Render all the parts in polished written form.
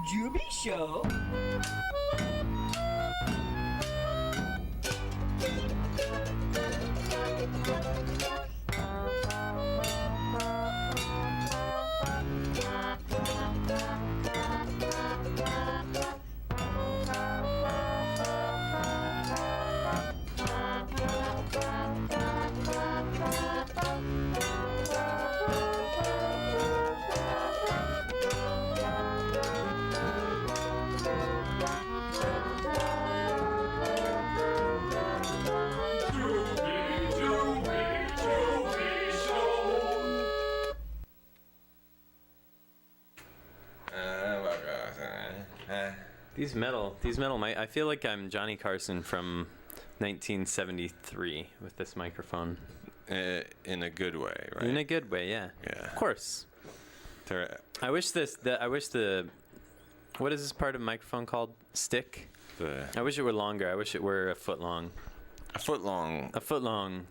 Jubi Show. These metal mic. I feel like I'm Johnny Carson from 1973 with this microphone. In a good way, right? In a good way, yeah. Yeah. Of course. I wish the what is this part of microphone called? Stick? I wish it were longer. I wish it were a foot long. A foot long. A foot long.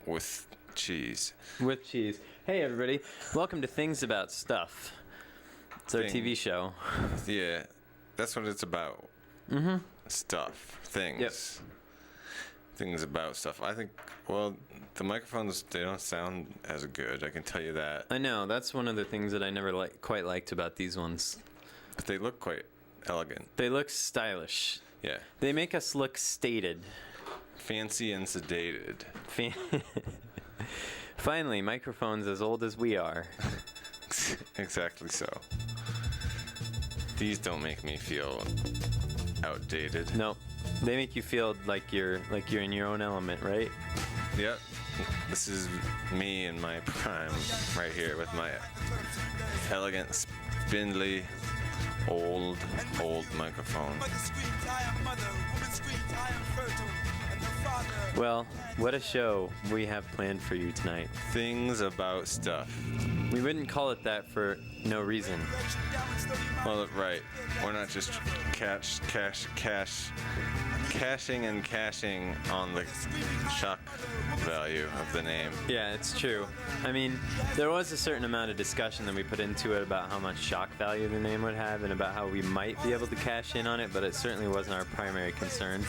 With cheese. With cheese. Hey everybody, welcome to Things About Stuff. It's our TV show. Yeah, that's what it's about. Mm-hmm. Stuff. Things. Yep. Things about stuff. I think, well, the microphones, they don't sound as good, I can tell you that. I know, that's one of the things that I never quite liked about these ones. But they look quite elegant. They look stylish. Yeah. They make us look stated. Fancy and sedated. Finally, microphones as old as we are. Exactly so. These don't make me feel outdated. Nope. They make you feel like you're in your own element, right? Yep. This is me in my prime right here with my elegant, spindly, old microphone. Well, what a show we have planned for you tonight. Things about stuff. We wouldn't call it that for no reason. Well, right. We're not just cashing and cashing on the shock value of the name. Yeah, it's true. I mean, there was a certain amount of discussion that we put into it about how much shock value the name would have and about how we might be able to cash in on it, but it certainly wasn't our primary concern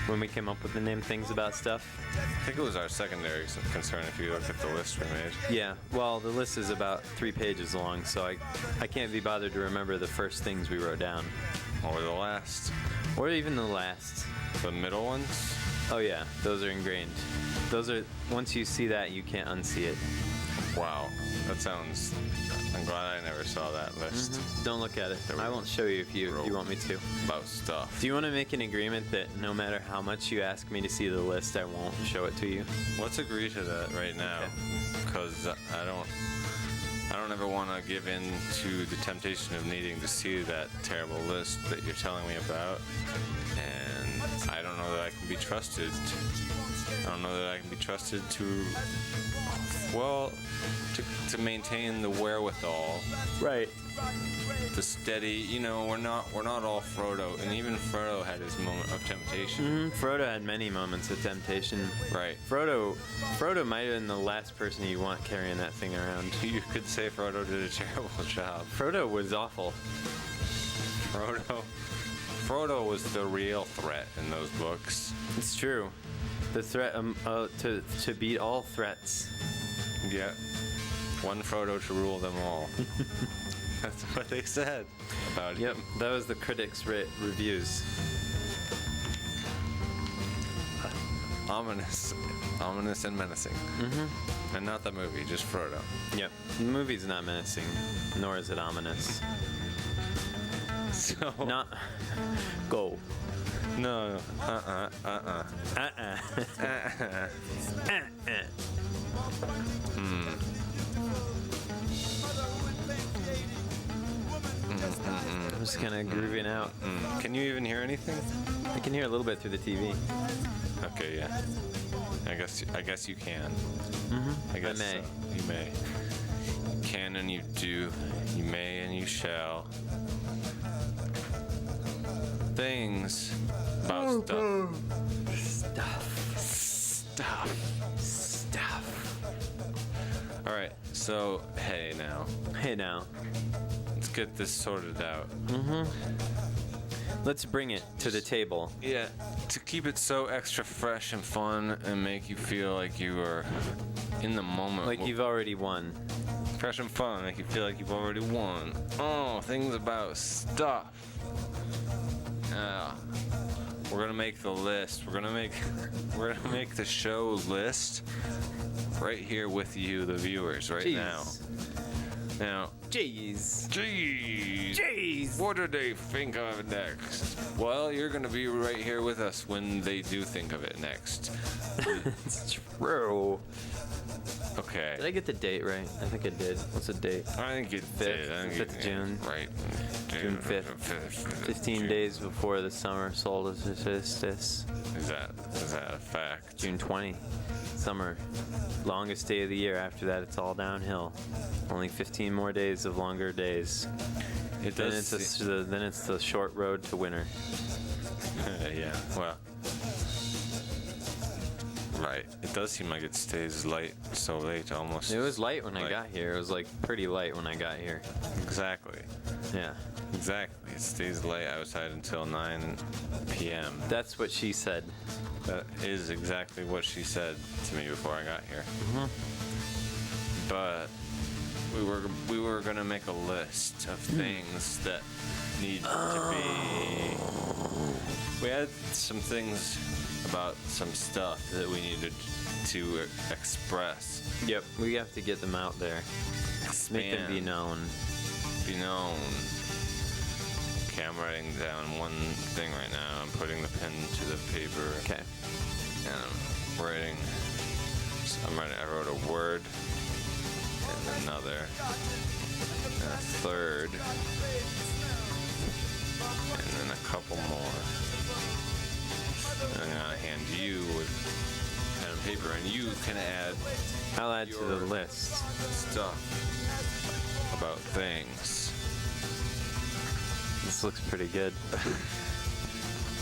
when we came up with the name Things About Stuff. I think it was our secondary concern if you look at the list we made. Yeah, well, the list is about 3 pages long, so I can't be bothered to remember the first things we wrote down. Or the last. Or even the last. The middle ones? Oh yeah, those are ingrained. Those are, once you see that, you can't unsee it. Wow, that sounds, I'm glad I never saw that list. Mm-hmm. Don't look at it. I won't show you if you want me to. About stuff. Do you want to make an agreement that no matter how much you ask me to see the list, I won't show it to you? Let's agree to that right now, because I don't ever want to give in to the temptation of needing to see that terrible list that you're telling me about, and I don't know that I can be trusted. I don't know that I can be trusted to, well, to maintain the wherewithal. Right. The steady, you know, we're not all Frodo, and even Frodo had his moment of temptation. Mm-hmm. Frodo had many moments of temptation. Right. Frodo might have been the last person you want carrying that thing around. You could say Frodo did a terrible job. Frodo was awful. Frodo was the real threat in those books. It's true. The threat to beat all threats. Yeah. One Frodo to rule them all. That's what they said about him. Yep, that was the critics' reviews. Ominous and menacing. Mm-hmm. And not the movie, just Frodo. Yep, the movie's not menacing, nor is it ominous. So not go. No. I'm just kind of grooving out. Can you even hear anything? I can hear a little bit through the TV. Okay, yeah. I guess you can. Mm-hmm. I guess I may. So. You may. You can and you do. You may and you shall. Things about stuff. Stuff. All right. So hey now, Hey now, let's get this sorted out. let's bring it to the table. Yeah. To keep it so extra fresh and fun and make you feel like you are in the moment. Like you've already won. Fresh and fun, make you feel like you've already won. Oh, things about stuff. We're gonna make the list. We're gonna make the show list right here with you, the viewers, right now. Now, Jeez. jeez, what do they think of next? Well, you're gonna be right here with us when they do think of it next. It's true. Okay. Did I get the date right? I think I did. What's the date? I think it 5th, did. I think 5th June. Right. June 5th. 15 June. days before the summer solstice. Is that a fact? June 20. Summer. Longest day of the year. After that, it's all downhill. Only 15 more days of longer days. It Then does. then it's the short road to winter. Yeah. Well. Right. It does seem like it stays light so late, almost. It was light when I Like- got here. It was like pretty light when I got here. Exactly. Yeah. Exactly. It stays light outside until 9 p.m. That's what she said. That is exactly what she said to me before I got here. But we were gonna make a list of things that need to be. We had some things about some stuff that we needed to express. Yep. We have to get them out there. Make them be Expand. known. Be known. Okay, I'm writing down one thing right now. I'm putting the pen to the paper. Okay. And I'm writing. I wrote a word and another and a third and then a couple more. And I'm gonna hand you with pen and paper, and you can add I'll add to the list. stuff about things. This looks pretty good.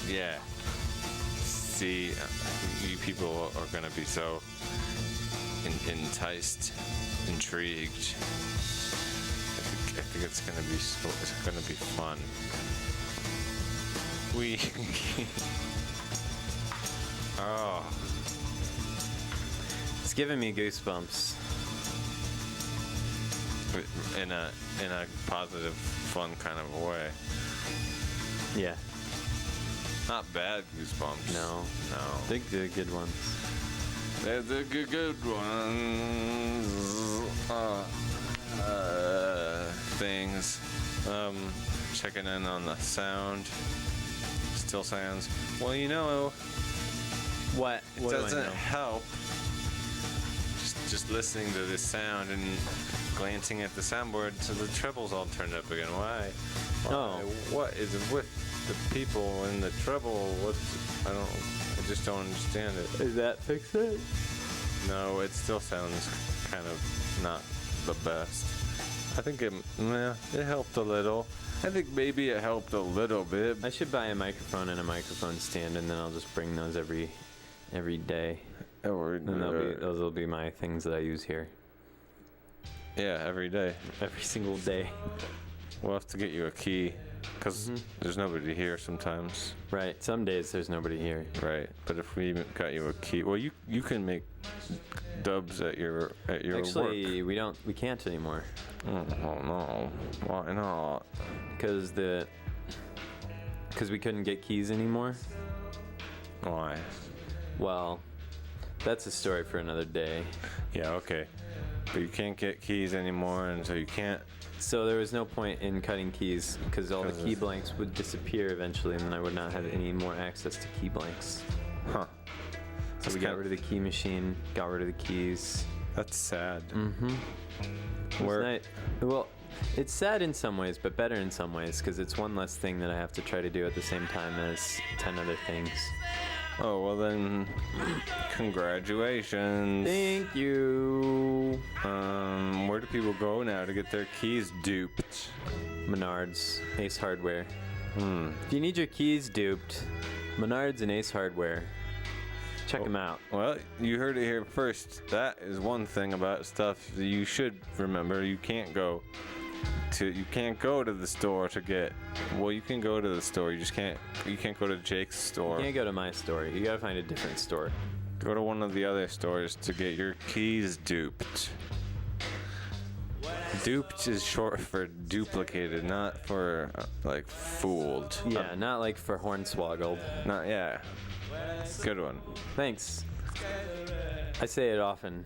Yeah. See, you people are gonna be so enticed, intrigued. I think it's gonna be it's gonna be fun. We. Oh, It's giving me goosebumps. in a positive, fun kind of way. Yeah. Not bad goosebumps. No. No. The good ones. They're the good ones. Things. Checking in on the sound. Still sounds. Well, you know, What? it What do I doesn't know? help. Just listening to this sound and glancing at the soundboard, so the treble's all turned up again. Why? Oh. What is with the people in the treble? I just don't understand it. Is that fix it? No, it still sounds kind of not the best. I think it helped a little. I think maybe it helped a little bit. I should buy a microphone and a microphone stand, and then I'll just bring those every day. And those will be my things that I use here yeah, every day. every single day. We'll have to get you a key, because there's nobody here sometimes. Right. Some days there's nobody here. Right. But if we got you a key, well, you can make dubs at your Actually, work. we can't anymore Oh no. Why not? because we couldn't get keys anymore. Why? Well, that's a story for another day. Yeah, okay. But you can't get keys anymore, and so you can't. So there was no point in cutting keys because all the Because key of- blanks would disappear eventually, and then I would not have any more access to key blanks. Huh. So we got rid of the key machine, got rid of the keys. That's sad. Well, it's sad in some ways, but better in some ways because it's one less thing that I have to try to do at the same time as 10 other things. Oh, well then, congratulations. Thank you. Where do people go now to get their keys duped? Menards, Ace Hardware. If you need your keys duped, Menards and Ace Hardware. Check them out. Well, you heard it here first. That is one thing about stuff that you should remember. You can't go to the store to get. Well, you can go to the store. You can't go to Jake's store. You can't go to my store. You gotta find a different store. Go to one of the other stores to get your keys duped. Duped is short for duplicated, not for like fooled. Yeah, not like for hornswoggled. Not yeah. Good one. Thanks. I say it often.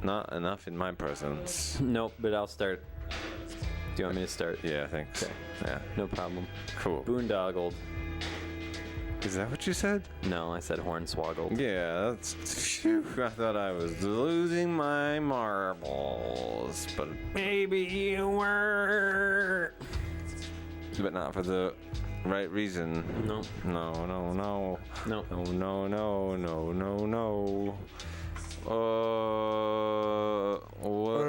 Not enough in my presence. Nope, but I'll start. Do you want me to start? Yeah, thanks. Okay. Yeah. No problem. Cool. Boondoggled. Is that what you said? No, I said hornswoggled. Yeah, that's. Phew, I thought I was losing my marbles, but maybe you were. But not for the right reason. No. No. No. No. What?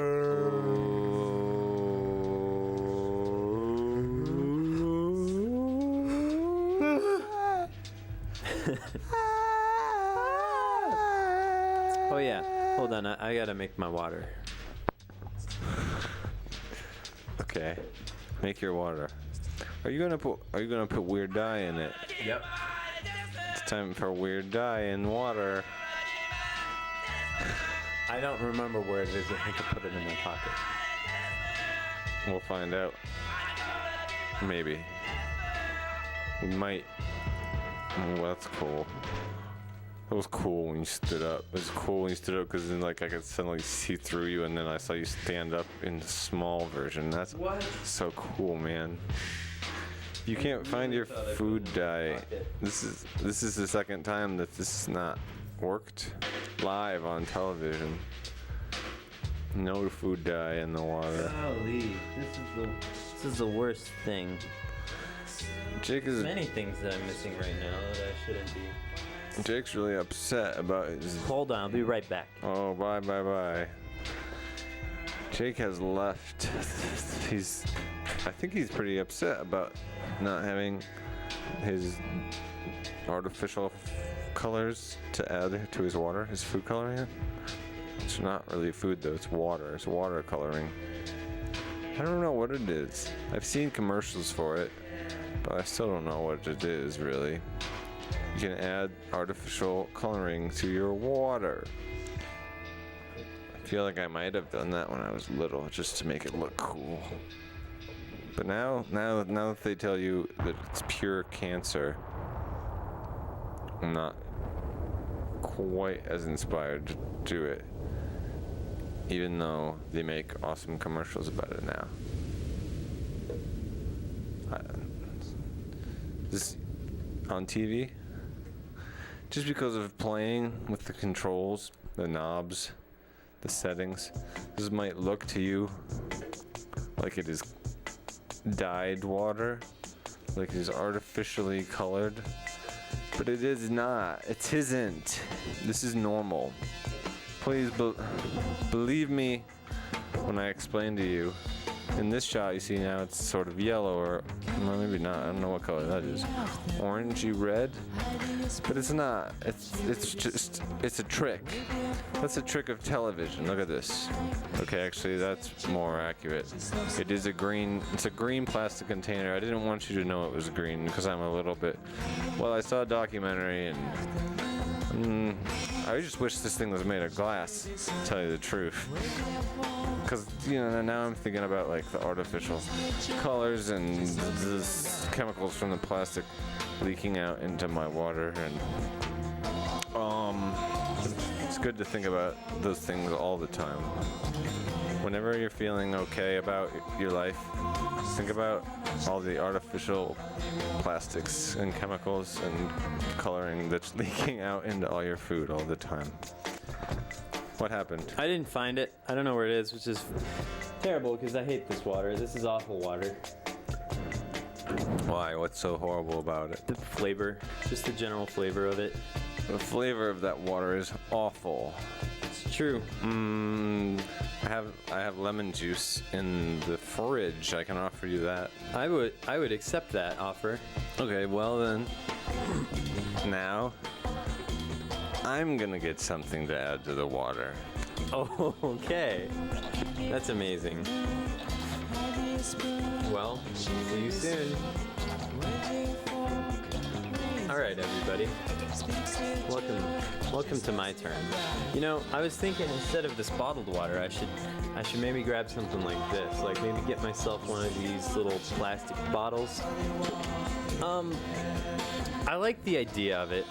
Oh yeah. Hold on. I gotta make my water. Okay. Make your water. Are you gonna put weird dye in it? Yep. It's time for weird dye in water. I don't remember where it is. I think I put it in my pocket. We'll find out. Maybe. We might. Oh, that's cool. That was cool when you stood up. It was cool when you stood up because then like I could suddenly see through you and then I saw you stand up in the small version. That's so cool, man. You can't find your food dye. This is the second time that this has not worked live on television. No food dye in the water. Golly, this is the worst thing. Jake is. Many things that I'm missing right now that I shouldn't be. Jake's really upset about his. Hold on, I'll be right back. Oh, bye. Jake has left. I think he's pretty upset about not having his artificial colors to add to his water, his food coloring. It's not really food though, it's water. It's water coloring. I don't know what it is. I've seen commercials for it, but I still don't know what it is really. You can add artificial coloring to your water. I feel like I might have done that when I was little, just to make it look cool. But now that they tell you that it's pure cancer, I'm not quite as inspired to do it, even though they make awesome commercials about it now. This on TV, just because of playing with the controls, the knobs, the settings, this might look to you like it is dyed water, like it is artificially colored, but it is not. It isn't. This is normal. Please believe me when I explain to you. In this shot, you see now it's sort of yellow, or well, maybe not. I don't know what color that is. Orangey red, but it's not. It's a trick. That's a trick of television. Look at this. Okay, actually, that's more accurate. It is a green. It's a green plastic container. I didn't want you to know it was green because I'm a little bit. Well, I saw a documentary and. I just wish this thing was made of glass, to tell you the truth. Because, now I'm thinking about, like, the artificial colors and the chemicals from the plastic leaking out into my water. And, it's good to think about those things all the time. Whenever you're feeling okay about your life, think about all the artificial plastics and chemicals and coloring that's leaking out into all your food all the time. What happened? I didn't find it. I don't know where it is, which is terrible because I hate this water. This is awful water. Why? What's so horrible about it? The flavor, just the general flavor of it. The flavor of that water is awful. It's true. I have lemon juice in the fridge. I can offer you that. I would accept that offer. Okay, well then. Now, I'm gonna get something to add to the water. Oh, okay. That's amazing. Well, see you soon. All right, everybody. Welcome to my turn. You know, I was thinking instead of this bottled water, I should maybe grab something like this. Like maybe get myself one of these little plastic bottles. I like the idea of it.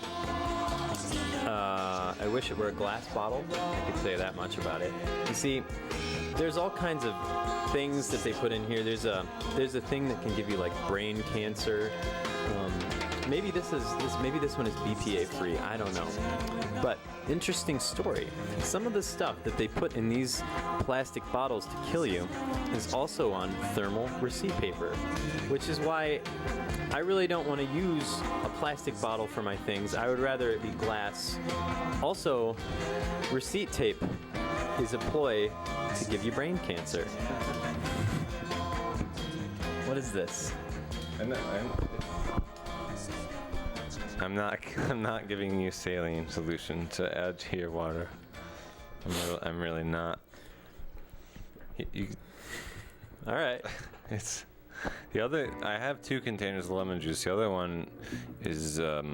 I wish it were a glass bottle. I could say that much about it. You see, there's all kinds of things that they put in here. There's a thing that can give you like brain cancer. Maybe this one is BPA free. I don't know. But interesting story. Some of the stuff that they put in these plastic bottles to kill you is also on thermal receipt paper, which is why I really don't want to use a plastic bottle for my things. I would rather it be glass. Also, receipt tape is a ploy to give you brain cancer. What is this? I'm not giving you saline solution to add to your water. I'm really not. All right. It's the other. I have 2 containers of lemon juice. The other one is a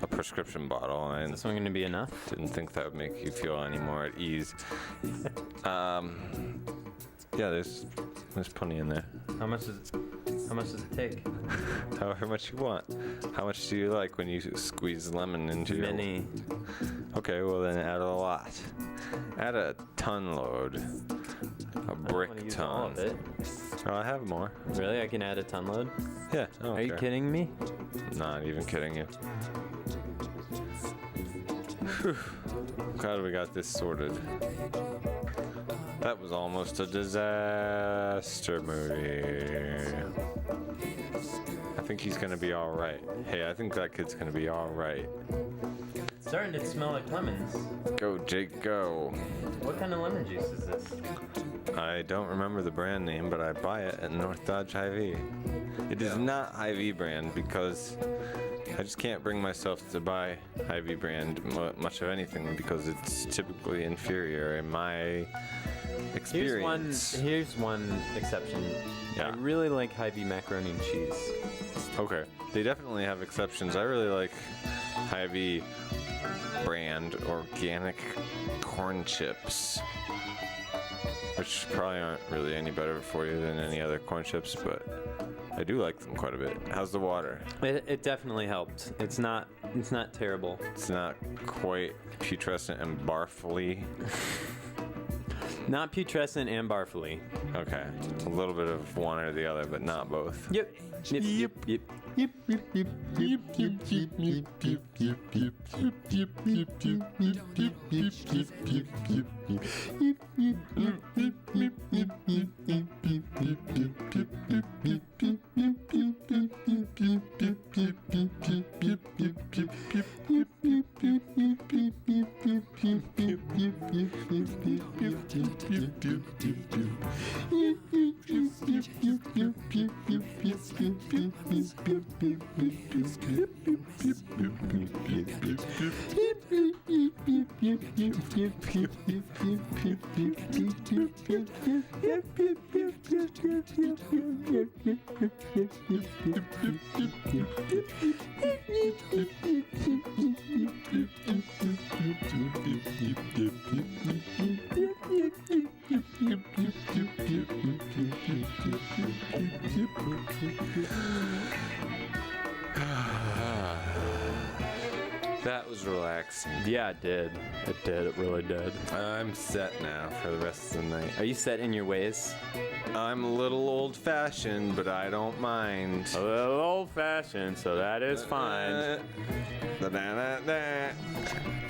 prescription bottle. Is this one going to be enough? Didn't think that would make you feel any more at ease. Yeah, there's plenty in there. How much does it take? However much you want. How much do you like when you squeeze lemon into your... Many. Okay, well then add a lot. Add a ton load. A brick I don't wanna use ton. all of it. Oh, I have more. Really? I can add a ton load? Yeah. Are you kidding me? Not even kidding you. Whew. Glad we got this sorted. That was almost a disaster movie. I think he's gonna be all right. Hey, I think that kid's gonna be all right. It's starting to smell like lemons. Go, Jake, go. What kind of lemon juice is this? I don't remember the brand name, but I buy it at North Dodge Hy-Vee. It is not Hy-Vee brand because I just can't bring myself to buy Hy-Vee brand much of anything because it's typically inferior in my experience. Here's one exception. Yeah. I really like Hy-Vee macaroni and cheese. Okay, they definitely have exceptions. I really like Hy-Vee brand organic corn chips, which probably aren't really any better for you than any other corn chips, but I do like them quite a bit. How's the water? It definitely helped. It's not terrible. It's not quite putrescent and barfly. Not putrescent and barfly. Okay, a little bit of one or the other, but not both. Yep. Yep. Yep. That was relaxing. Yeah, it did. It did. It really did. I'm set now for the rest of the night. Are you set in your ways? I'm a little old-fashioned, but I don't mind. A little old-fashioned, so that is fine.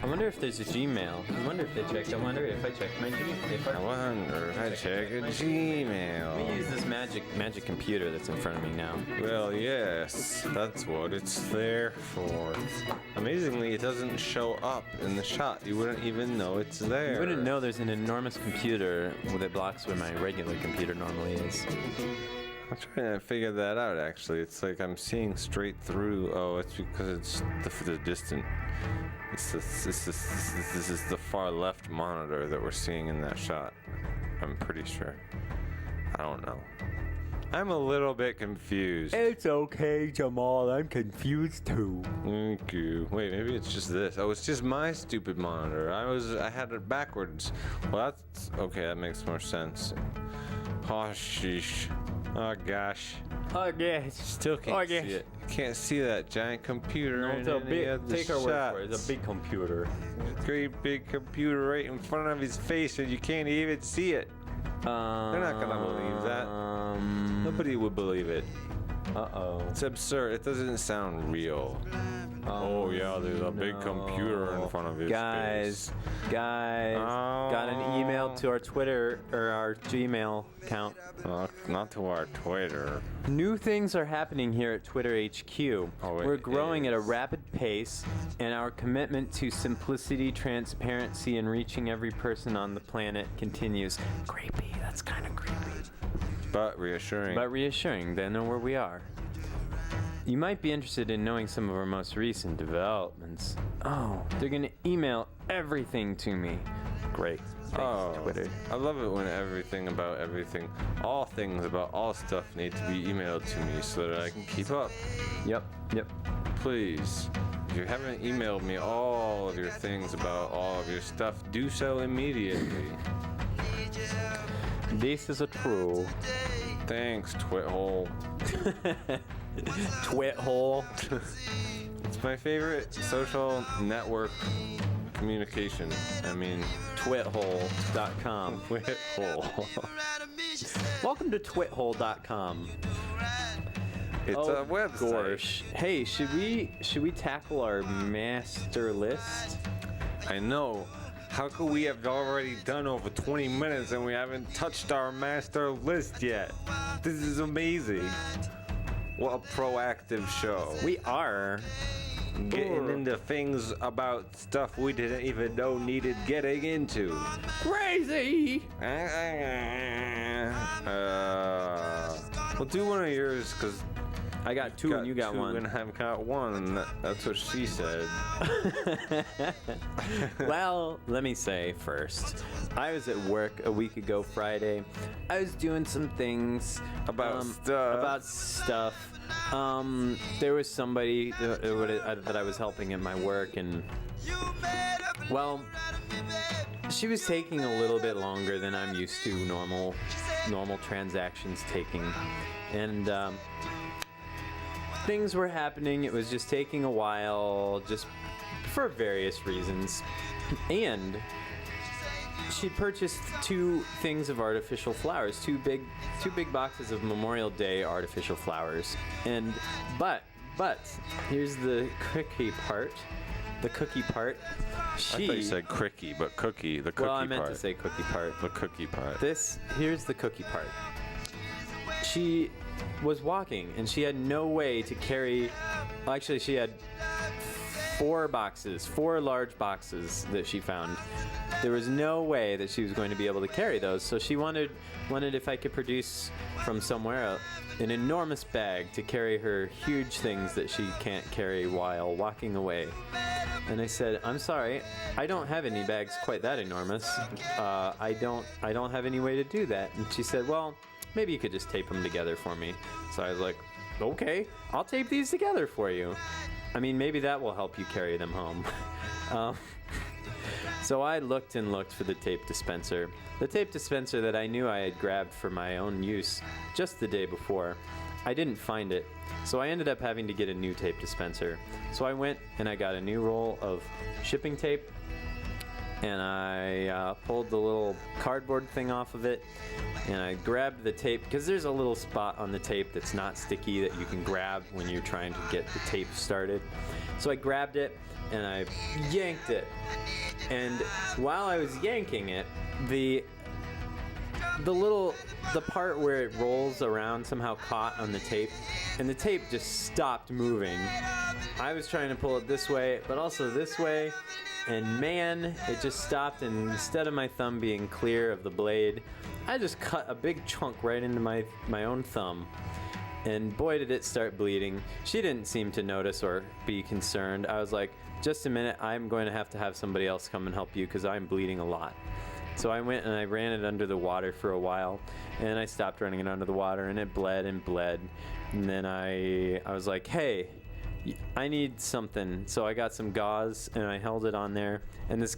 I wonder if there's a Gmail. I wonder if they checked. I wonder if I checked my Gmail. I wonder if I check a Let me Gmail. use this magic computer that's in front of me now. Well, yes, that's what it's there for. Amazingly, it doesn't show up in the shot. You wouldn't even know it's there. You wouldn't know there's an enormous computer that blocks where my regular computer normally is. I'm trying to figure that out, actually. It's like I'm seeing straight through. Oh, it's because it's the distant. This is the far left monitor that we're seeing in that shot. I'm pretty sure. I don't know. I'm a little bit confused. It's okay, Jamal. I'm confused too. Thank you. Wait, maybe it's just this. Oh, it's just my stupid monitor. I had it backwards. Well, that's okay. That makes more sense. Oh, sheesh. Oh, gosh. Oh, yes. Still can't see it. Can't see that giant computer. No, it's a big. Take our word for it. It's a big computer. Great big computer right in front of his face, and you can't even see it. They're not gonna believe that. Nobody would believe it. Uh-oh. It's absurd. It doesn't sound real. Oh yeah, there's a big computer in front of his face. Guys, got an email to our Twitter or our Gmail account. Not to our Twitter. New things are happening here at Twitter HQ. We're growing at a rapid pace, and our commitment to simplicity, transparency, and reaching every person on the planet continues. Creepy. That's kind of creepy. But reassuring. They know where we are. You might be interested in knowing some of our most recent developments. Oh, they're gonna email everything to me. Great. Thanks, Twitter. I love it when everything about everything, all things about all stuff need to be emailed to me so that I can keep up. Yep. Please, if you haven't emailed me all of your things about all of your stuff, do so immediately. This is a true. Thanks, Twithole. Twithole. It's my favorite social network communication. I mean, twithole.com. Twithole. Welcome to twithole.com. It's a website. Gosh. Hey, should we tackle our master list? I know. How could we have already done over 20 minutes and we haven't touched our master list yet? This is amazing. What a proactive show. We are getting into things about stuff we didn't even know needed getting into. Crazy! Well, do one of yours, because I got two and you got one. And I've got one. That's what she said. Well, let me say first, I was at work a week ago Friday. I was doing some things about stuff. There was somebody that I was helping at my work, and well, she was taking a little bit longer than I'm used to normal transactions taking, and things were happening. It was just taking a while, just for various reasons. And she purchased 2 things of artificial flowers, two big boxes of Memorial Day artificial flowers. And but here's the cookie part. The cookie part. I thought you said cricky, but cookie. The cookie part. Well, I meant to say cookie part. The cookie part. Here's the cookie part. She was walking and she had no way to carry. Actually, she had 4 large boxes that she found. There was no way that she was going to be able to carry those, so she wanted if I could produce from somewhere an enormous bag to carry her huge things that she can't carry while walking away. And I said, I'm sorry, I don't have any bags quite that enormous. I don't have any way to do that. And she said, well, maybe you could just tape them together for me. So I was like, okay, I'll tape these together for you. I mean, maybe that will help you carry them home. So I looked and looked for the tape dispenser. The tape dispenser that I knew I had grabbed for my own use just the day before. I didn't find it, so I ended up having to get a new tape dispenser. So I went and I got a new roll of shipping tape, and I pulled the little cardboard thing off of it, and I grabbed the tape, because there's a little spot on the tape that's not sticky that you can grab when you're trying to get the tape started. So I grabbed it and I yanked it, and while I was yanking it, the part where it rolls around somehow caught on the tape, and the tape just stopped moving. I was trying to pull it this way, but also this way, and man, it just stopped, and instead of my thumb being clear of the blade, I just cut a big chunk right into my own thumb. And boy, did it start bleeding. She didn't seem to notice or be concerned. I was like, just a minute, I'm going to have somebody else come and help you because I'm bleeding a lot. So I went and I ran it under the water for a while, and I stopped running it under the water, and it bled and bled. And then I was like, hey, I need something. So I got some gauze and I held it on there, and this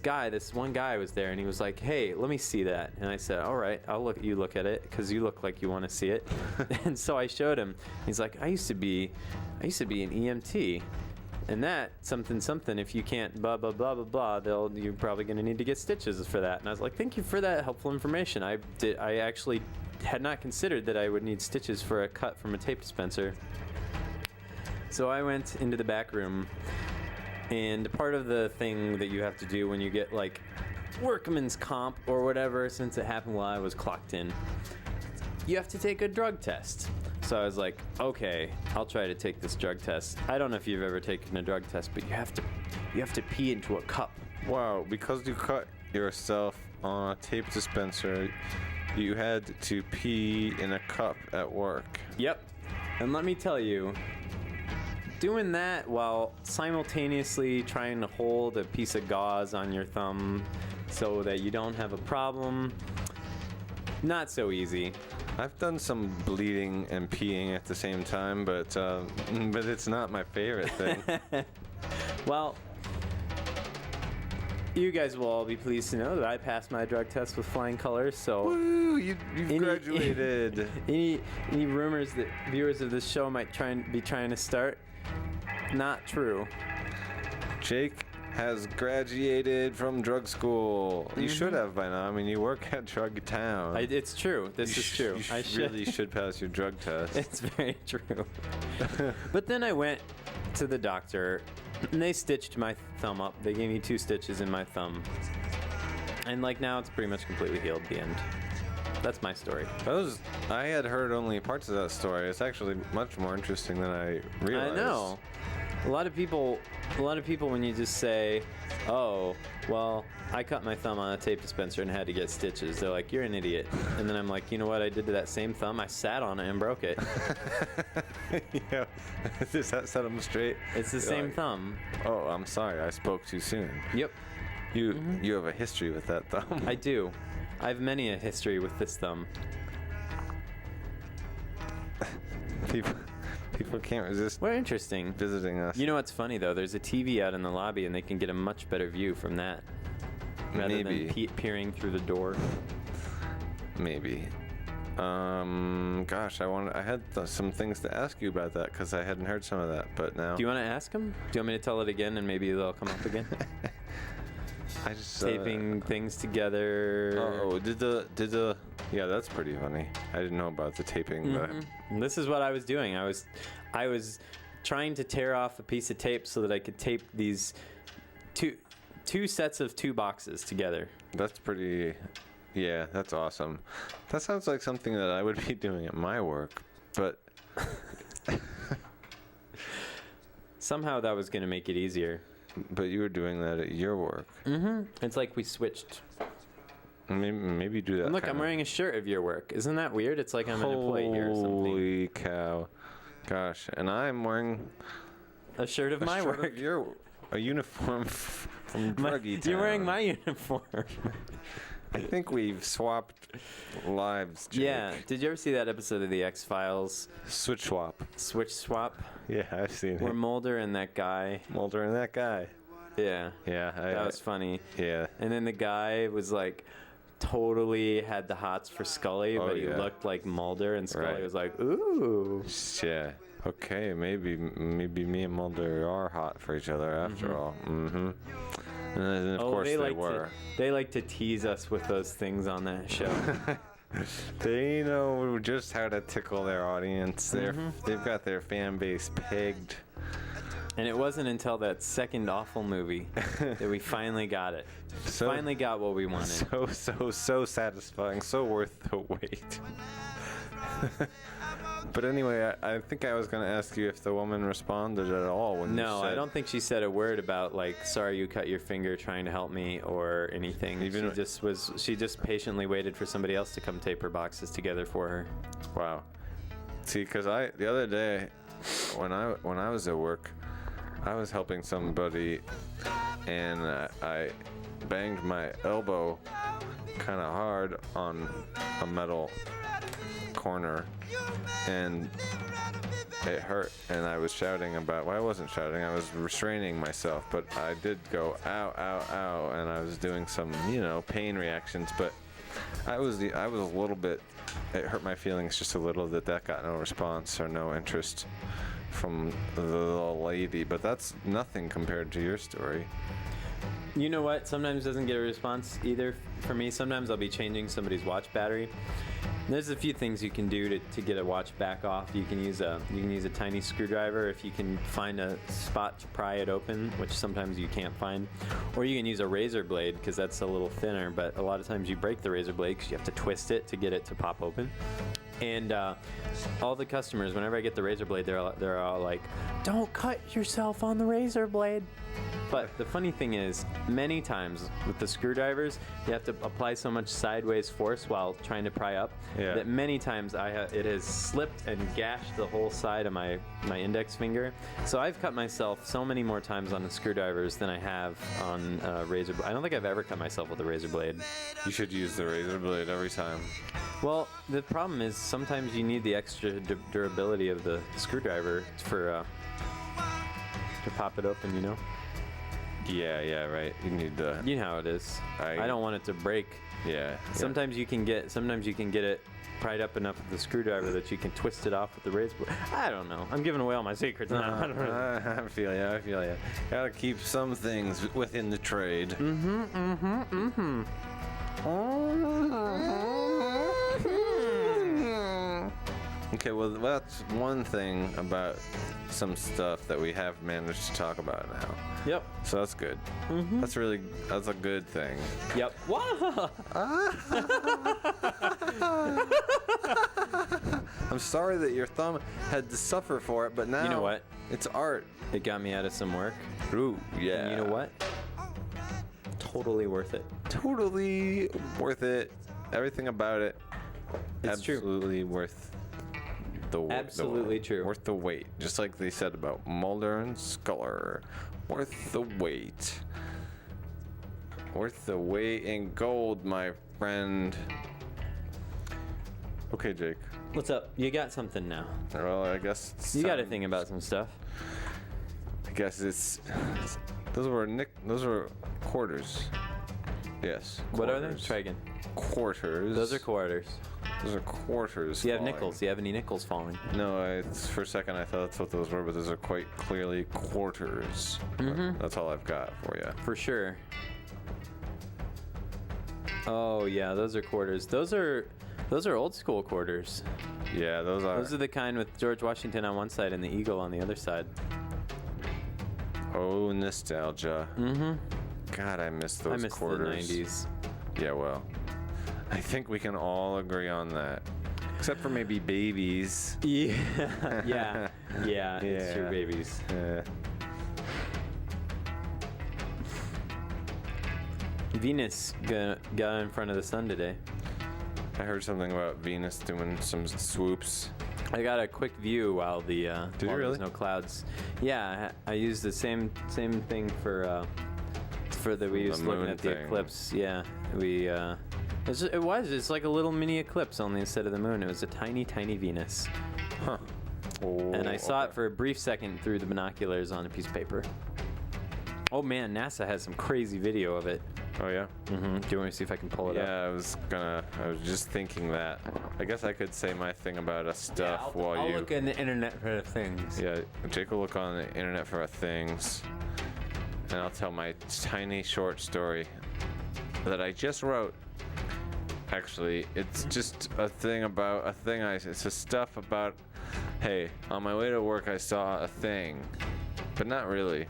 one guy was there, and he was like, hey, let me see that. And I said, all right, you look at it because you look like you want to see it. And so I showed him. He's like, I used to be an EMT, and that something, if you can't blah blah blah blah blah, you're probably going to need to get stitches for that. And I was like, thank you for that helpful information. I actually had not considered that I would need stitches for a cut from a tape dispenser. So I went into the back room, and part of the thing that you have to do when you get like workman's comp or whatever, since it happened while I was clocked in, you have to take a drug test. So I was like, okay, I'll try to take this drug test. I don't know if you've ever taken a drug test, but you have to pee into a cup. Wow, because you cut yourself on a tape dispenser, you had to pee in a cup at work. Yep. And let me tell you, doing that while simultaneously trying to hold a piece of gauze on your thumb so that you don't have a problem, not so easy. I've done some bleeding and peeing at the same time, but it's not my favorite thing. Well, you guys will all be pleased to know that I passed my drug test with flying colors. So, woo! You've graduated. Any rumors that viewers of this show might be trying to start? Not true. Jake has graduated from drug school. You should have by now. I mean, you work at Drug Town. It's true. This is true. You really should pass your drug test. It's very true. But then I went to the doctor, and they stitched my thumb up. They gave me 2 stitches in my thumb. And like now it's pretty much completely healed. The end. That's my story. I had heard only parts of that story. It's actually much more interesting than I realized. I know. A lot of people, when you just say, oh, well, I cut my thumb on a tape dispenser and had to get stitches, they're like, you're an idiot. And then I'm like, you know what I did to that same thumb? I sat on it and broke it. Yeah. Does that set them straight? It's the same thumb. Oh, I'm sorry. I spoke too soon. Yep. You have a history with that thumb. I do. I have many a history with this thumb. People can't resist. Well, interesting. Visiting us. You know what's funny though? There's a TV out in the lobby, and they can get a much better view from that, rather than peering through the door. Maybe. Gosh, I had some things to ask you about that because I hadn't heard some of that, but now. Do you want to ask them? Do you want me to tell it again, and maybe they'll come up again? I just taping things together. Oh, did the? Yeah, that's pretty funny. I didn't know about the taping, but this is what I was doing. I was trying to tear off a piece of tape so that I could tape these two sets of 2 boxes together. That's pretty. Yeah, that's awesome. That sounds like something that I would be doing at my work, but somehow that was going to make it easier. But you were doing that at your work. It's like we switched. Maybe do that. And look, I'm wearing a shirt of your work. Isn't that weird? It's like I'm an employee here or something. Holy cow. Gosh. And I'm wearing a shirt of my work. A uniform from Druggy Town. You're wearing my uniform. I think we've swapped lives, Jake. Yeah. Did you ever see that episode of The X-Files? Switch swap. Yeah, I've seen it. Where Mulder and that guy. Yeah. Yeah. That was funny. Yeah. And then the guy was like totally had the hots for Scully, but he looked like Mulder, and Scully was like, ooh. Yeah. Okay, maybe me and Mulder are hot for each other after all. And then, of course they were. They like to tease us with those things on that show. They know just how to tickle their audience. They've got their fan base pegged. And it wasn't until that second awful movie that we finally got it. Finally got what we wanted. So satisfying. So worth the wait. But anyway, I think I was going to ask you if the woman responded at all when you No, said... I don't think she said a word about like, sorry you cut your finger trying to help me or anything. She just patiently waited for somebody else to come tape her boxes together for her. Wow. See, because the other day when I was at work, I was helping somebody and I banged my elbow kind of hard on a metal corner and it hurt, and I was shouting about, well, I wasn't shouting, I was restraining myself, but I did go ow, ow, ow, and I was doing some, pain reactions, but I was a little bit, it hurt my feelings just a little that got no response or no interest from the little lady, but that's nothing compared to your story. You know what? Sometimes it doesn't get a response either for me. Sometimes I'll be changing somebody's watch battery. There's a few things you can do to get a watch back off. You can use a tiny screwdriver if you can find a spot to pry it open, which sometimes you can't find. Or you can use a razor blade because that's a little thinner, but a lot of times you break the razor blade because you have to twist it to get it to pop open. And all the customers, whenever I get the razor blade, they're all like, "Don't cut yourself on the razor blade." But the funny thing is, many times with the screwdrivers, you have to apply so much sideways force while trying to pry up that many times it has slipped and gashed the whole side of my index finger. So I've cut myself so many more times on the screwdrivers than I have on razor. I don't think I've ever cut myself with a razor blade. You should use the razor blade every time. Well, the problem is sometimes you need the extra durability of the screwdriver to pop it open, Yeah, right. You need the... You know how it is. I don't want it to break. Yeah. Sometimes you can get it pried up enough with the screwdriver that you can twist it off with the razor blade. I don't know. I'm giving away all my secrets now. I feel you. Gotta keep some things within the trade. Okay, well, that's one thing about some stuff that we have managed to talk about now. Yep. So that's good. That's a good thing. Yep. Whoa! I'm sorry that your thumb had to suffer for it, but now... You know what? It's art. It got me out of some work. Ooh, yeah. And you know what? Totally worth it. Totally worth it. Everything about it. It's true. Absolutely worth the Absolutely true. Worth the wait. Just like they said about Mulder and Scully. Worth the wait. Worth the weight in gold, my friend. Okay, Jake. What's up? You got something now. Well, I guess You got to think about some stuff. I guess those were quarters. Yes. What are they? quarters. Try again. Quarters. Those are quarters. Those are quarters. Do you have falling. nickels? Do you have any nickels falling? No, for a second I thought that's what those were, but those are quite clearly quarters. That's all I've got for you. For sure. Oh yeah, those are quarters. Those are old school quarters. Yeah, those are. Those are the kind with George Washington on one side and the eagle on the other side. Oh, nostalgia. God, I miss those I miss quarters. the 90s. Yeah, well, I think we can all agree on that. Except for maybe babies. Yeah. Yeah, it's true, babies. Yeah. Venus got in front of the sun today. I heard something about Venus doing some swoops. I got a quick view while Did you really? there's no clouds. Yeah, I used the same thing for we used The looking moon at the thing. eclipse. Yeah, it's like a little mini eclipse only instead of the moon. It was a tiny Venus. Huh. Oh, And I saw it for a brief second through the binoculars on a piece of paper. Oh man, NASA has some crazy video of it. Oh, yeah? Do you want me to see if I can pull it up? Yeah, I was just thinking that. I guess I could say my thing about stuff while I'll you... look in the internet for things. Yeah, Jake will look on the internet for things. And I'll tell my tiny short story that I just wrote. Actually, it's just it's a stuff about, hey, on my way to work I saw a thing. But not really.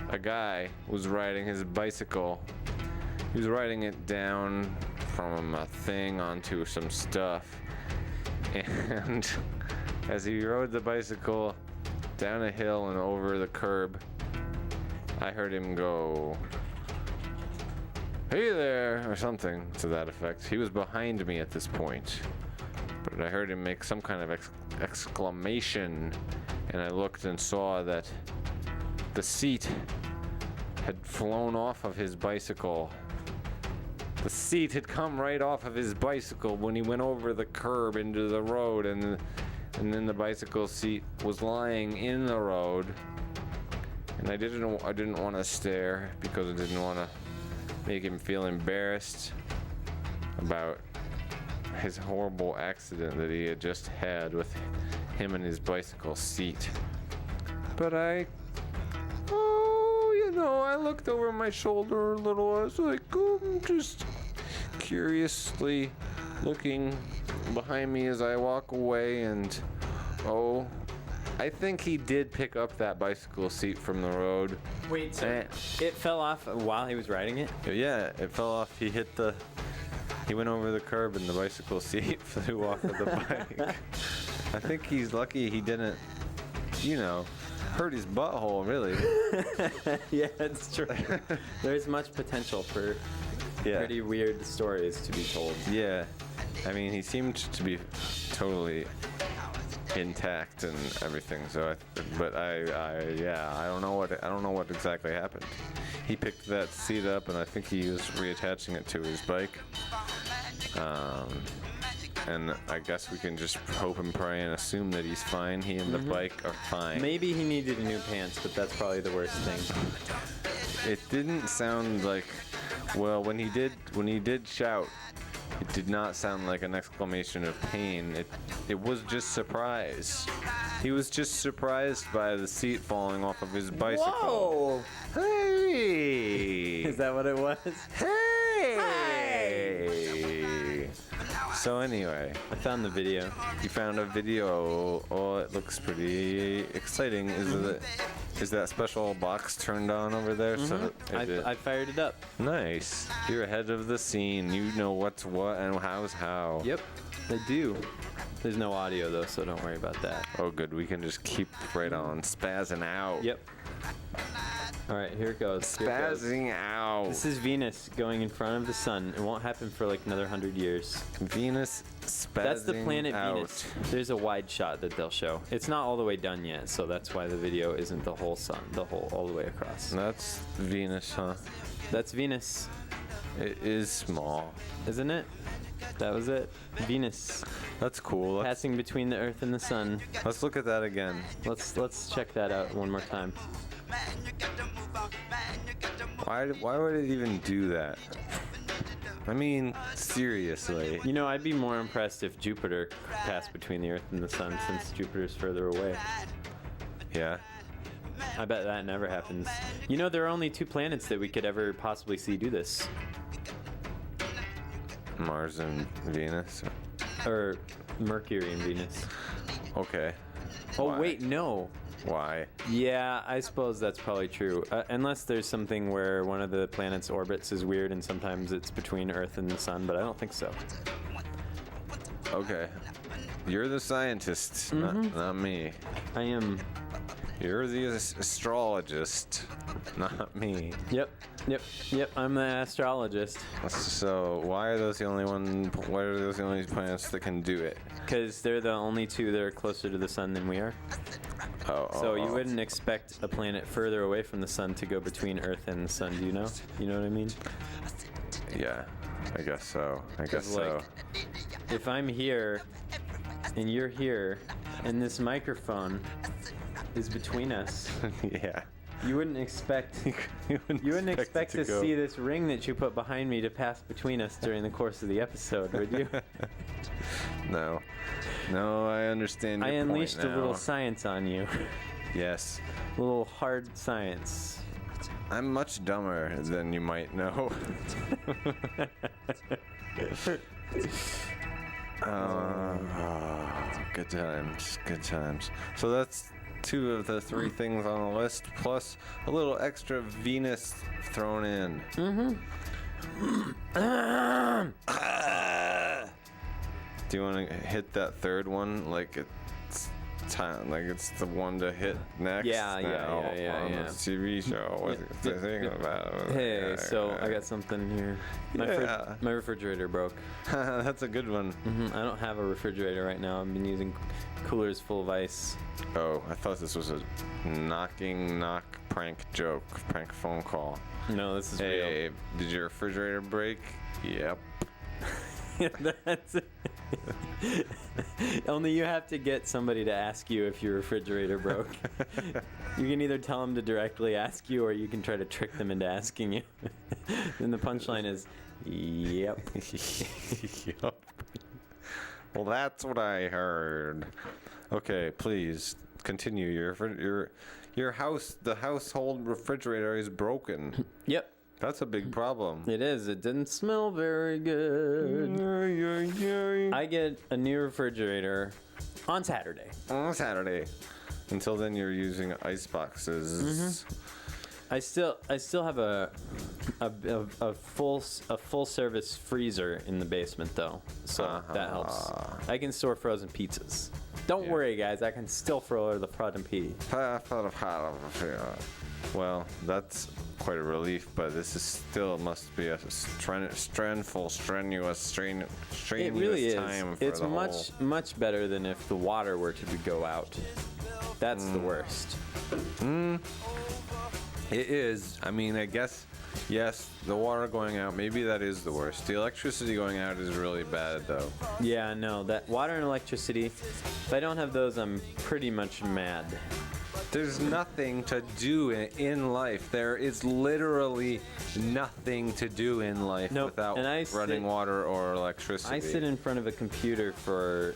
A guy was riding his bicycle. He was riding it down from a thing onto some stuff. And As he rode the bicycle down a hill and over the curb, I heard him go, "Hey there," or something to that effect. He was behind me at this point, but I heard him make some kind of exclamation, and I looked and saw that the seat had flown off of his bicycle. The seat had come right off of his bicycle when he went over the curb into the road, and then the bicycle seat was lying in the road. And I didn't want to stare because I didn't want to make him feel embarrassed about his horrible accident that he had just had with him and his bicycle seat. But I looked over my shoulder a little. I was like, I'm just curiously looking behind me as I walk away, and I think he did pick up that bicycle seat from the road. Wait, so it fell off while he was riding it? Yeah, it fell off. He went over the curb and the bicycle seat flew off of the bike. I think he's lucky he didn't, hurt his butthole, really. Yeah, it's true. There's much potential for pretty weird stories to be told. Yeah. I mean, he seemed to be totally intact and everything. So, I don't know what exactly happened. He picked that seat up, and I think he was reattaching it to his bike. And I guess we can just hope and pray and assume that he's fine. He and the bike are fine. Maybe he needed new pants, but that's probably the worst thing. It didn't sound like, when he did shout, it did not sound like an exclamation of pain. It was just surprise. He was just surprised by the seat falling off of his bicycle. Whoa! Hey! Is that what it was? Hey! So anyway, I found the video. you found a video. Oh, it looks pretty exciting. Is that special box turned on over there? So I fired it up. Nice. You're ahead of the scene. You know what's what and how's how. Yep, I do. There's no audio though, so don't worry about that. Oh, good. We can just keep right on spazzing out. Yep. All right, here it goes. Spazzing out. This is Venus going in front of the sun. It won't happen for like another 100 years. Venus spazzing That's the planet out. Venus. There's a wide shot that they'll show. It's not all the way done yet, so that's why the video isn't the whole sun, all the way across. That's Venus, huh? That's Venus, It is small. isn't it? That was it. Venus, That's cool. passing between the Earth and the sun. Let's look at that again. Let's check that out one more time. Why would it even do that? I mean, seriously. I'd be more impressed if Jupiter passed between the Earth and the sun, since Jupiter's further away. Yeah. I bet that never happens. There are only 2 planets that we could ever possibly see do this. Mars and Venus. Or Mercury and Venus. Okay. Oh, Why? wait, no. Why? Yeah, I suppose that's probably true. Unless there's something where one of the planets' orbits is weird and sometimes it's between Earth and the sun, but I don't think so. Okay. You're the scientist, not me. I am. You're the astrologist, not me. Yep. I'm the astrologist. So why are those the only planets that can do it? Because they're the only 2 that are closer to the sun than we are. So you wouldn't expect a planet further away from the sun to go between Earth and the sun, do you know? You know what I mean? Yeah, I guess so. If I'm here and you're here and this microphone is between us, Yeah. you wouldn't expect to see this ring that you put behind me to pass between us during the course of the episode, would you? No, I understand your I point unleashed a now. little science on you. Yes. A little hard science. I'm much dumber than you might know. Good times. So that's 2 of the 3 things on the list, plus a little extra Venus thrown in. Do you want to hit that third one like it it's time, like it's the one to hit next. Yeah, on the TV show. What you thinking about? Hey, so I got something here. My refrigerator broke. That's a good one. I don't have a refrigerator right now. I've been using coolers full of ice. Oh, I thought this was a knock prank joke, prank phone call. No, this is Hey, did your refrigerator break? Yep. real. That's it. Only you have to get somebody to ask you if your refrigerator broke. You can either tell them to directly ask you, or you can try to trick them into asking you. And the punchline is, yep. Yep. Well, that's what I heard. Okay, please continue. Your house, the household refrigerator is broken. Yep. That's a big problem. It is. It didn't smell very good. I get a new refrigerator on Saturday. On Saturday. Until then, you're using ice boxes. I still have a full service freezer in the basement though, so that helps. I can store frozen pizzas. Don't worry, guys. I can still throw the frozen pizza. Well, that's quite a relief, but this is still must be a strenuous It really is. time for It's the much better than if the water were to go out. That's the worst. It is. I mean, I guess, yes, the water going out, maybe that is the worst. The electricity going out is really bad, though. Yeah, no, that water and electricity, if I don't have those, I'm pretty much mad. There's nothing to do in life. There is literally nothing to do in life without running water or electricity. I sit in front of a computer for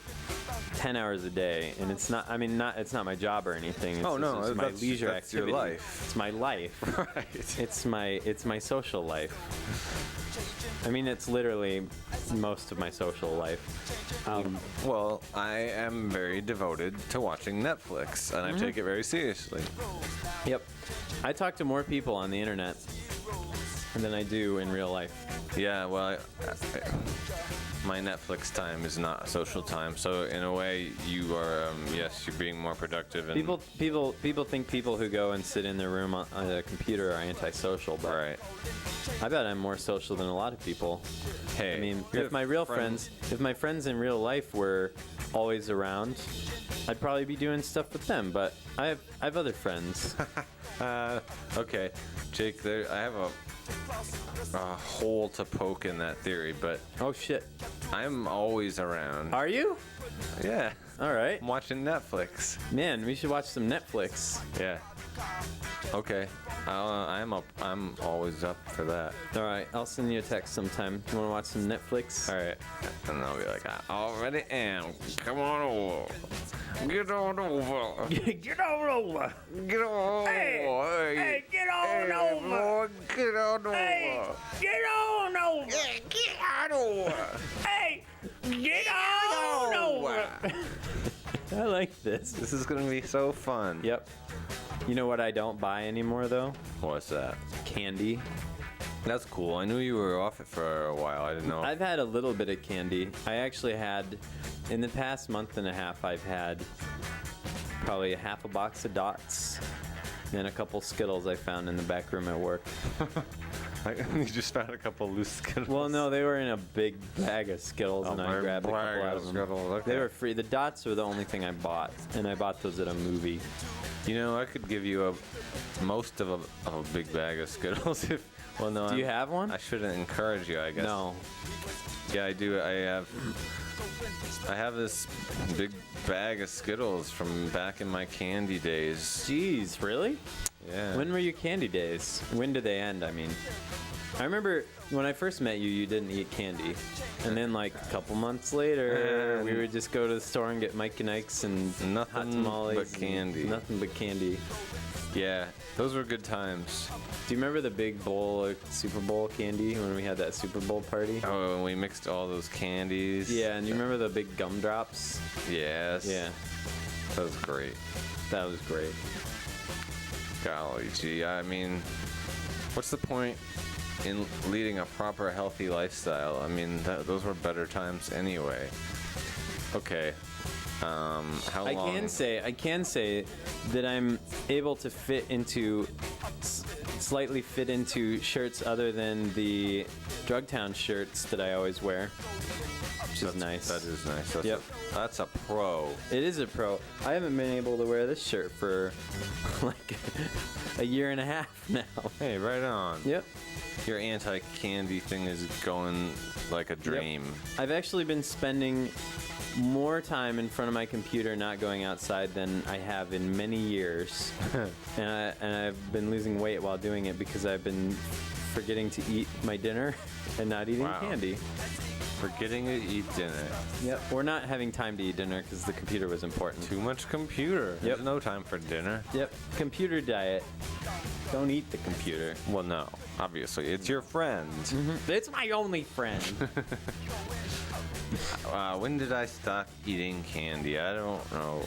10 hours a day, and it's not, I mean, it's not my job or anything. It's my leisure activity. Your life. It's my life. Right. It's my social life. I mean, it's literally most of my social life. Well, I am very devoted to watching Netflix, and I take it very seriously. Yep. I talk to more people on the internet than I do in real life. Yeah, well, my Netflix time is not social time, so in a way, you are, yes, you're being more productive. And People think people who go and sit in their room on a computer are antisocial, but right. I bet I'm more social than a lot of people. Hey, I mean, if my friends in real life were always around, I'd probably be doing stuff with them. But I have other friends. Okay, Jake, I have a hole to poke in that theory, but Oh shit! I'm always around. Are you? Yeah, All right, I'm watching Netflix. man. We should watch some Netflix. Yeah. Okay. I'm always up for that. All right, I'll send you a text sometime. You want to watch some Netflix? All right. And I'll be like, I already am. Come on over. Get on over. Get on over. Get on over. Hey, get on over. Boy, get on over. Hey, get on over. Get on over. Hey, get on over. I like this. This is gonna be so fun. Yep. You know what I don't buy anymore though? What's that? Candy. That's cool. I knew you were off it for a while. I didn't know. I've had a little bit of candy. I actually had, in the past month and a half, I've had probably a half a box of Dots and a couple Skittles I found in the back room at work. You just found a couple loose Skittles. Well, no, they were in a big bag of Skittles, and I grabbed a couple out of them. Skittles, okay. They were free. The Dots were the only thing I bought, and I bought those at a movie. You know, I could give you most of a big bag of Skittles if. Well, no. Do you have one? I shouldn't encourage you, I guess. No. Yeah, I do. I have this big bag of Skittles from back in my candy days. Jeez, really? Yeah. When were your candy days? When did they end, I mean? I remember when I first met you, you didn't eat candy. And then like a couple months later, we would just go to the store and get Mike and Ike's and hot Nothing tamales. but candy. Nothing but candy. Yeah, those were good times. Do you remember the big bowl of Super Bowl candy when we had that Super Bowl party? Oh, and we mixed all those candies. Yeah, and you remember the big gumdrops? Yes. Yeah, That was great. that was great. Golly gee, I mean, what's the point in leading a proper healthy lifestyle? I mean, those were better times anyway. Okay, How I long? I can say that I'm able to slightly fit into shirts other than the Drugtown shirts that I always wear, which is nice. That is nice. That's Yep. That's a pro. It is a pro. I haven't been able to wear this shirt for like a year and a half now. Hey, right on. Yep. Your anti-candy thing is going like a dream. I've actually been spending more time in front of my computer not going outside than I have in many years. and I've been losing weight while doing it because I've been forgetting to eat my dinner and not eating Wow. candy. Forgetting to eat dinner. Yep. Or not having time to eat dinner because the computer was important. Too much computer. There's no time for dinner. Yep. Computer diet. Don't eat the computer. Well, no. Obviously, it's your friend. It's my only friend. When did I stop eating candy? I don't know.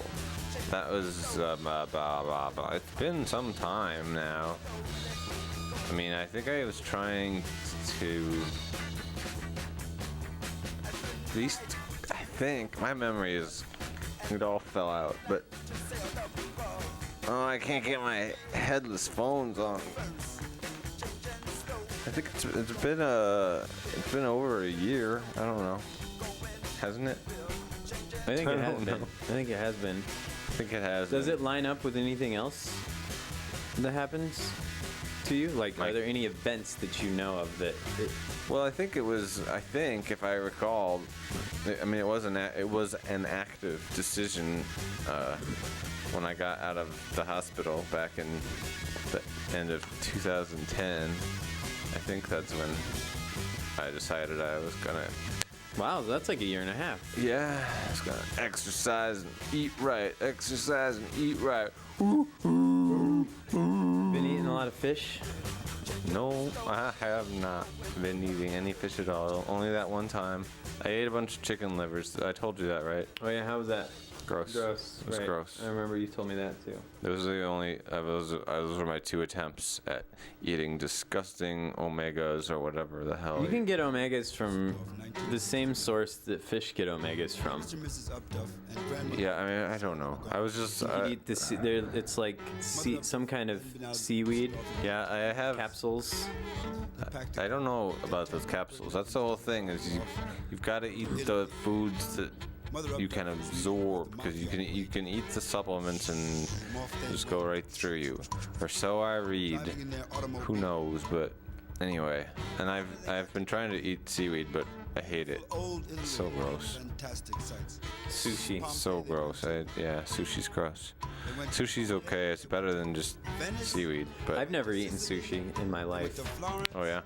That was blah, blah, blah. It's been some time now. I mean, I think I was trying to. At least, I think my memory is. It all fell out, but. Oh, I can't get my headless phones on. I think it's been over a year. I don't know. Hasn't it? I think I it has don't been. know. I think it has been. I think it has. Does been. it line up with anything else that happens to you? Like, are there any events that you know of that? Well, I think it was. I think, if I recall, I mean, it was an active decision when I got out of the hospital back in the end of 2010. I think that's when I decided I was gonna. Wow, that's like a year and a half. Yeah, I was gonna exercise and eat right. Exercise and eat right. Been eating a lot of fish. No, I have not been eating any fish at all. Only that one time. I ate a bunch of chicken livers. I told you that, right? Oh yeah, how was that? Gross. Gross. It was right. gross. I remember you told me that too. Those are the only. Those were my two attempts at eating disgusting omegas or whatever the hell. You can get omegas from the same source that fish get omegas from. Yeah, I mean, I don't know. I was just. You eat it's like some kind of seaweed Yeah, I have. capsules. I don't know about those capsules. That's the whole thing. Is you've got to eat the foods that you can absorb, because you can eat the supplements and just go right through you, or so I read. Who knows? But anyway, and I've been trying to eat seaweed, but I hate it. It's so gross. Sushi. So gross. Yeah, sushi's gross. Sushi's okay. It's better than just seaweed. But I've never eaten sushi in my life. oh yeah,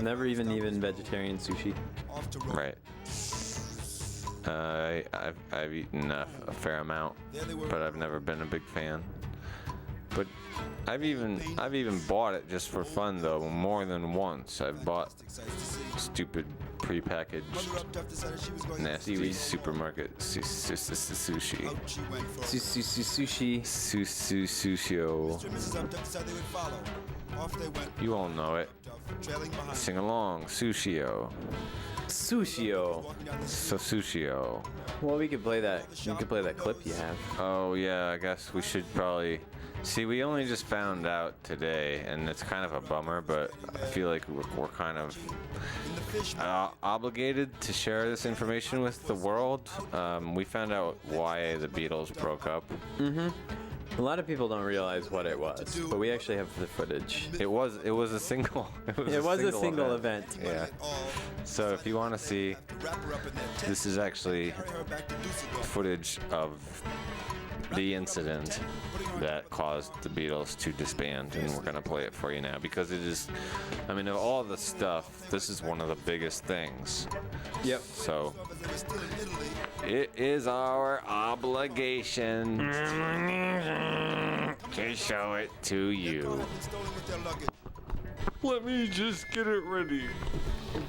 Never even vegetarian sushi. right. I've eaten a fair amount, but I've never been a big fan. But I've even bought it just for fun though, more than once. I've bought stupid prepackaged nasty supermarket sushi. Sushi. Sushio. You all know it. Sing along, Sushio. Sushio. So Sushio. Well, we could play that. We could play that clip you have. Oh yeah, I guess we should probably. See, we only just found out today, and it's kind of a bummer, but I feel like we're kind of obligated to share this information with the world. We found out why the Beatles broke up. A lot of people don't realize what it was, but we actually have the footage. It was a single. It was a single event. Yeah. So if you want to see, this is actually footage of the incident that caused the Beatles to disband, and we're gonna play it for you now because it is. I mean, of all the stuff, this is one of the biggest things. Yep. So it is our obligation to show it to you. Let me just get it ready.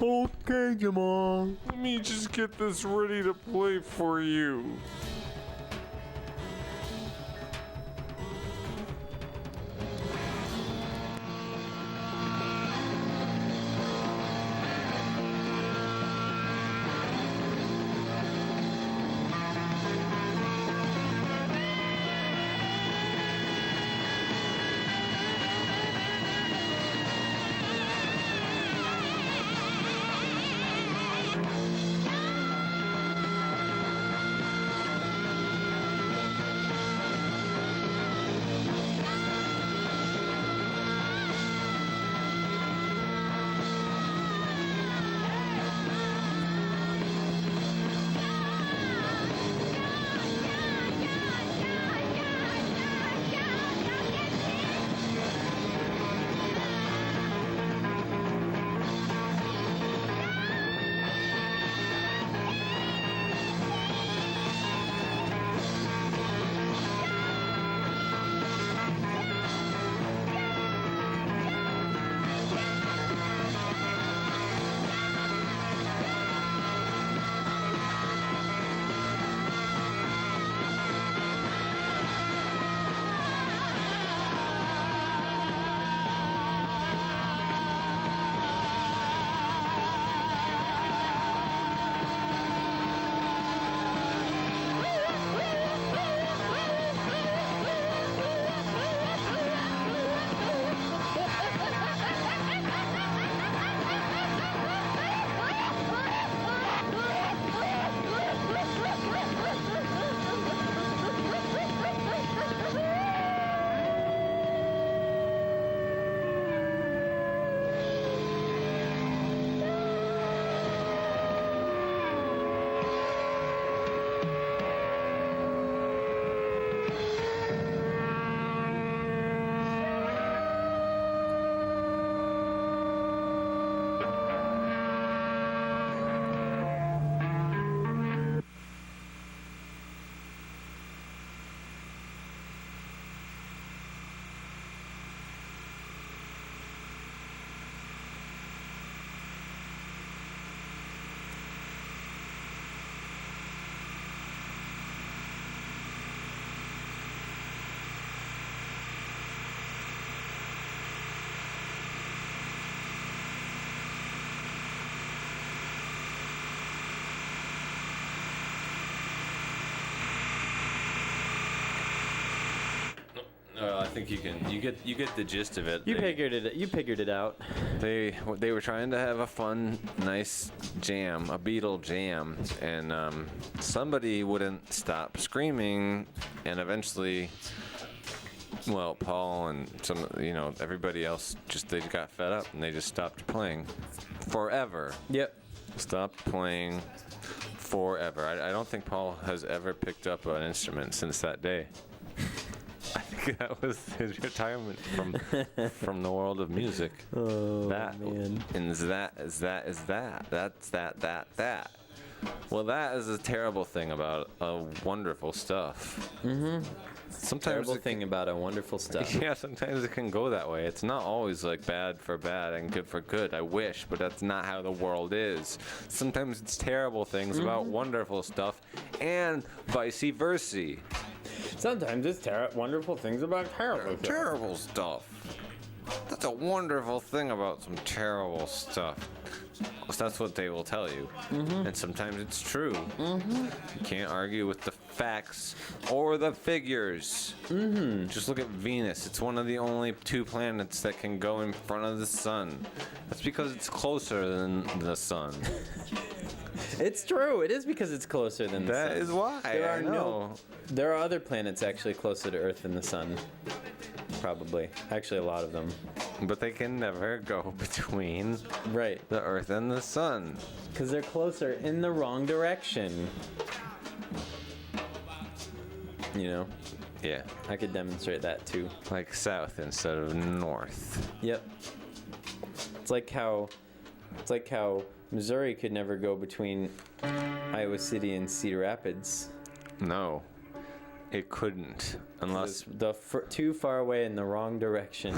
Okay, Jamal. Let me just get this ready to play for you. think you can. You get the gist of it. You figured it out. They were trying to have a fun, nice jam, a Beatle jam, and somebody wouldn't stop screaming, and eventually, well, Paul and everybody else they got fed up and they just stopped playing forever. Yep. Stopped playing forever. I don't think Paul has ever picked up an instrument since that day. I think that was his retirement from the world of music. Oh, that man. And is that. That's that. Well, that is a terrible thing about wonderful stuff. Mm-hmm. Sometimes Terrible thing about a wonderful stuff. Yeah, sometimes it can go that way. It's not always like bad for bad and good for good. I wish, but that's not how the world is. Sometimes it's terrible things about wonderful stuff, and vice versa. Sometimes it's wonderful things about terrible stuff. Terrible stuff. That's a wonderful thing about some terrible stuff. That's what they will tell you. And sometimes it's true. You can't argue with the facts or the figures. Just look at Venus. It's one of the only 2 planets that can go in front of the sun. That's because it's closer than the sun. It's true. It is because it's closer than the sun. That is why. There are other planets actually closer to Earth than the sun. Probably. Actually, a lot of them. But they can never go between Right. the Earth and the sun. Because they're closer in the wrong direction. Yeah. I could demonstrate that too. Like south instead of north. Yep. It's like how Missouri could never go between Iowa City and Cedar Rapids. No. It couldn't. Unless too far away in the wrong direction.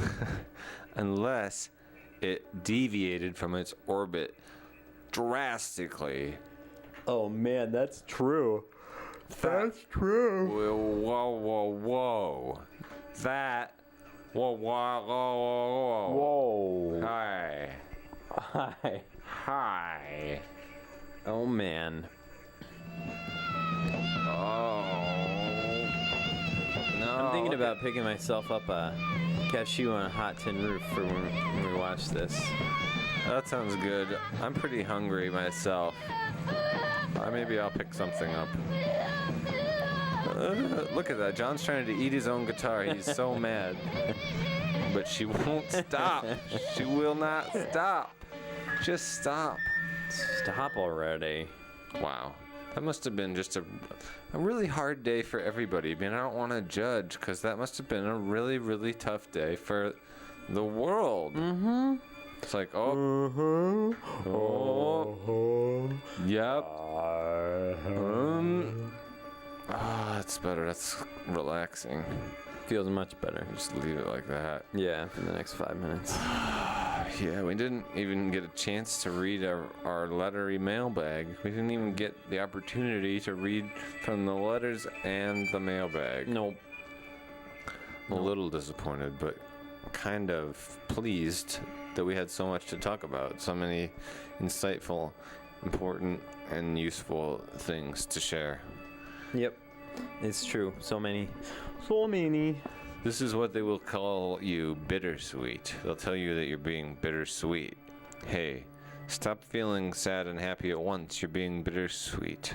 Unless it deviated from its orbit drastically. Oh man, that's true. That's true. Whoa. That. Whoa. Hi. Oh man. Oh. No. I'm thinking about picking myself up a cashew on a hot tin roof for when we watch this. That sounds good. I'm pretty hungry myself. Maybe I'll pick something up. Look at that. John's trying to eat his own guitar. He's so mad. But she won't stop. She will not stop. Just stop. Stop already. Wow. That must have been just a really hard day for everybody. I mean, I don't want to judge because that must have been a really, really tough day for the world. It's like, yep. That's better. That's relaxing. Feels much better. Just leave it like that. Yeah, for the next 5 minutes. Yeah, we didn't even get a chance to read our lettery mailbag. We didn't even get the opportunity to read from the letters and the mailbag. Nope. I'm a little disappointed, but kind of pleased that we had so much to talk about. So many insightful, important, and useful things to share. Yep. It's true. So many. This is what they will call you, bittersweet. They'll tell you that you're being bittersweet. Hey, stop feeling sad and happy at once. You're being bittersweet.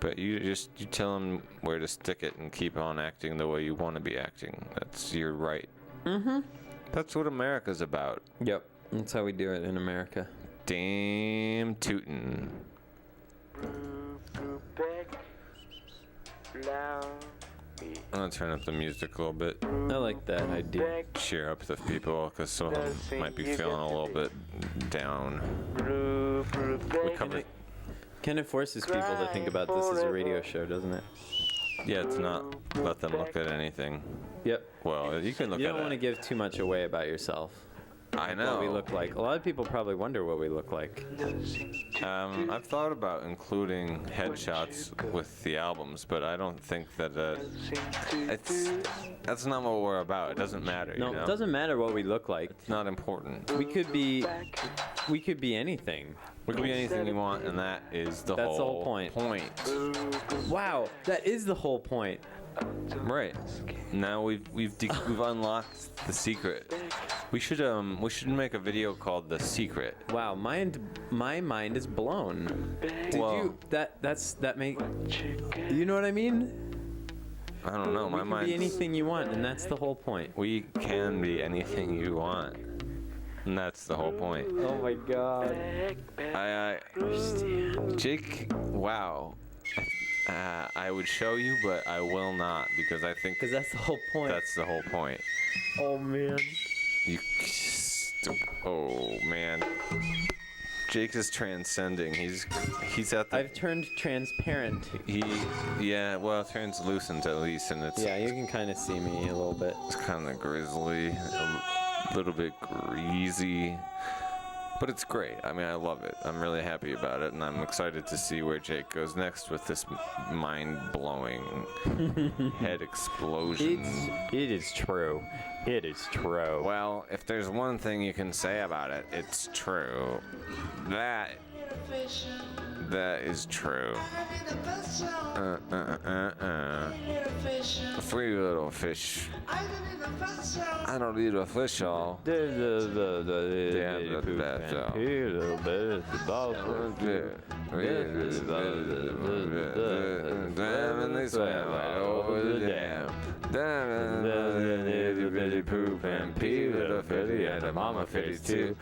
But you tell them where to stick it and keep on acting the way you want to be acting. That's your right. That's what America's about. Yep. That's how we do it in America. Damn tootin'. I'm gonna turn up the music a little bit. I like that idea. Cheer up the people, because some of them might be feeling a little bit down. We covered. Kind of forces people to think about this as a radio show, doesn't it? Yeah, to not let them look at anything. Yep. Well, you can look You at don't want to give too much away about yourself. I know. What we look like. A lot of people probably wonder what we look like. I've thought about including headshots with the albums, but I don't think that that's not what we're about. It doesn't matter. No, you know? it doesn't matter what we look like. It's not important. We could be anything. We can be anything you want, and that is the That's whole the whole point. Wow, that is the whole point. Right. Now we've unlocked the secret. We should make a video called The Secret. Wow, my mind is blown. That make you know what I mean? I don't know. My mind mind. Be anything you want, and that's the whole point. We can be anything you want, and that's the whole point. Oh my God. I Jake. Wow. I would show you, but I will not because I think. Because that's the whole point. That's the whole point. Oh man. Oh man. Jake is transcending. He's at the. I've turned transparent. Well, translucent at least, and it's. Yeah, you can kind of see me a little bit. It's kind of grizzly, a little bit greasy, but it's great. I mean, I love it. I'm really happy about it, and I'm excited to see where Jake goes next with this mind-blowing head explosion. It is true. It is true. Well, if there's one thing you can say about it, it's true. That is true. Free little fish. I don't eat a fish, y'all. And they swam right over the dam. Little poop and pee, little fitty, and the mama fitties too.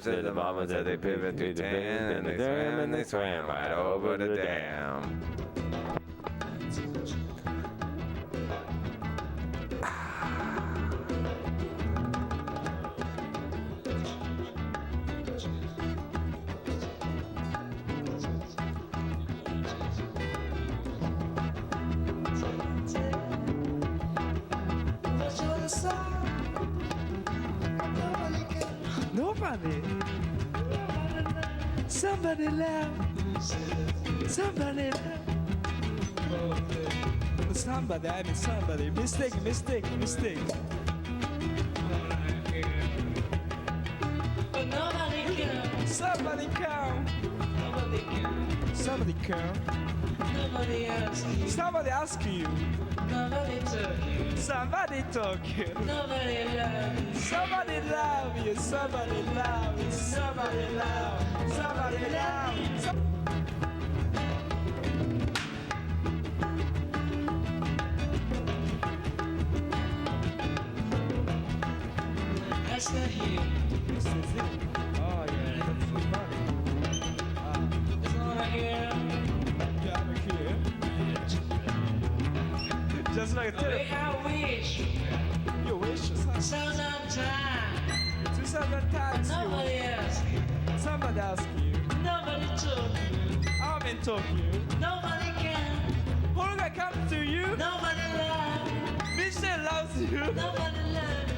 Said the mama said they pivot to tan, and they swam right over the dam. Nobody. Somebody laugh. Somebody laugh. Somebody, I mean somebody. Mistake. But nobody can. Somebody come. Nobody can. Somebody come. Nobody asks you. Somebody ask you. Nobody took you. Somebody talk you. Nobody loves you. Somebody love you. Somebody love you. Somebody love. Somebody love. I still hear. This is it. Oh yeah, that's so funny. It's over here. Yeah, I'm here. Just like a We telephone. have wish. You wish. 1,000 times. 2,000 times. Nobody asks you. Somebody ask you. Nobody took you. I'm in Tokyo. Nobody can. Who gonna come to you? Nobody loves you. Michelle loves you. Nobody loves